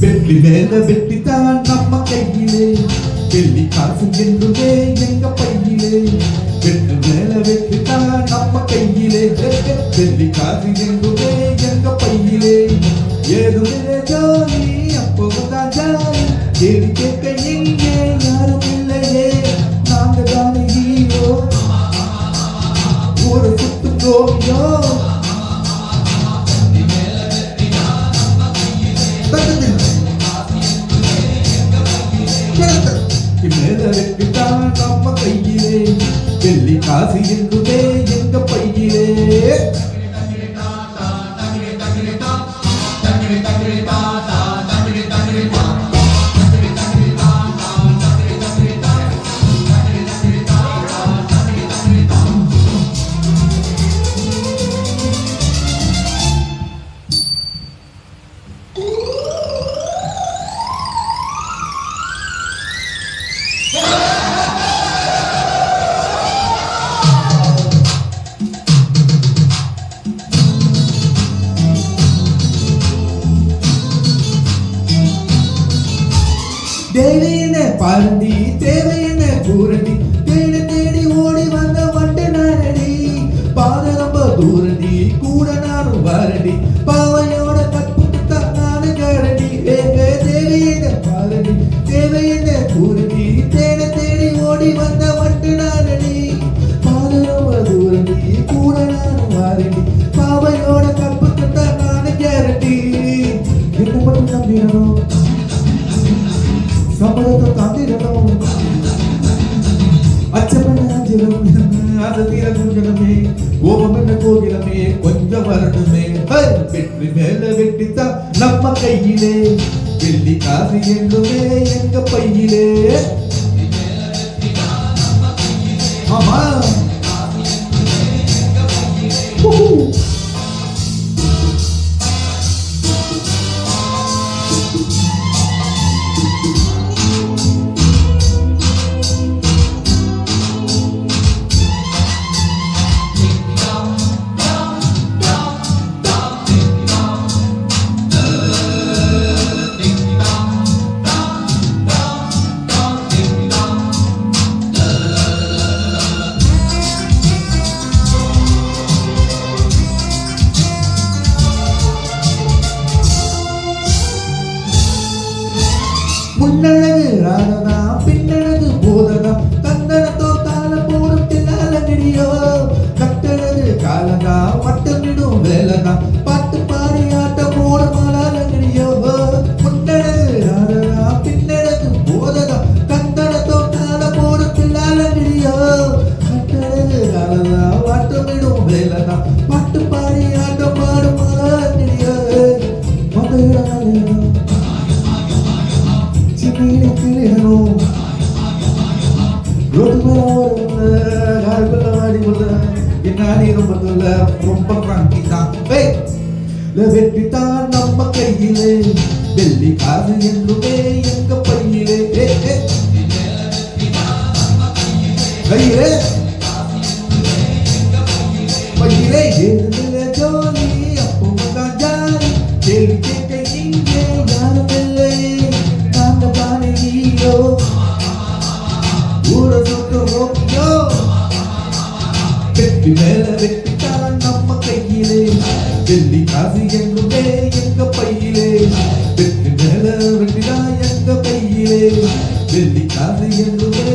வெற்றி மேல வெற்றி தான் நம்ம கையிலே, வெள்ளி காசு என்றுமே எங்க பையிலே. வெற்றி மேல வெற்றி தான் நம்ம கையிலே, வெள்ளி காசு என்றுமே எங்க பையிலே. ஏதுமே ஜாலி அப்போதான் ஜாலி, கேள்வி கேட்க எங்கே யாரும் இல்லையே. நாங்க தானே ஹீரோ, ஒரு சுத்து ரோமியோ. மேல வெற்றிதான் நம்ம கையிலே, வெள்ளி காசு என்றுமே எங்க பையிலே. தேவையென்ன பாரண்டி, தேவையென்ன பூரண்டி, தேடி தேடி ஓடி வந்த வண்டு நாரடி. பாத ரொம்ப தூரண்டி, கூட நானும் வாரண்டி, பாவையோட கற்புக்குத்தான் நானு காரண்டி. தேவையென்ன பாரண்டி, தேவையென்ன பூரண்டி, தேடி தேடி ஓடி வந்த வண்டு நாரடி. பாத ரொம்ப தூரண்டி, கூட நானும் வாரண்டி, பாவையோட கற்புக்குத்தான் நானு கேரண்டி. என்ன மட்டும் நம்பிடணும், சம்பளத்தை தாண்டிடணும், அச்சப்பட அஞ்சிடும், அது தீர கொஞ்சமே, கோபம் என்ன கோகிலமே கொஞ்சம் வரணுமே. வெற்றி மேல வெற்றித்தான் நம்ம கையிலே, வெள்ளி காசு என்றுமே எங்க பையிலே. ஆமா முன்னழகு ராதனா பின்னழகு போதனா, தந்தனத்தோ தாள போடும் தில்லாலங்கடியோ. கட்டழகு காலதா வட்டமிடும் வேலதா, பாட்டு பாடி ஆட்டம் போடும் மாலாலங்கடியோ. முன்னழகு ராதனா பின்னழகு போதனா, தந்தனத்தோ தாள போடும் தில்லாலங்கடியோ. கட்டழகு காலதா வட்டமிடும் வேலதா, பாட்டு பாடி ஆட்டம் பாடும் மாலாலங்கடியோ. வெற்றிதான் நம்ம கையிலே, வெள்ளி காசு என்றுமே எங்க பையிலே. கையிலே பையிலே ஏதுமில்ல ஜோலி அப்போதான் ஜாலி, கேள்வி கேட்க இங்கே யாரும் இல்லை. நாங்க தானே ஹீரோ, ஊர சுத்து ரோமியோ. வெற்றி மேல வெற்றிதான் நம்ம கையிலே, வெள்ளி காசு என்றுமே எங்க பையிலே. வெற்றி மேல வெற்றிதான் எங்க பையிலே, வெள்ளி காசு என்றுமே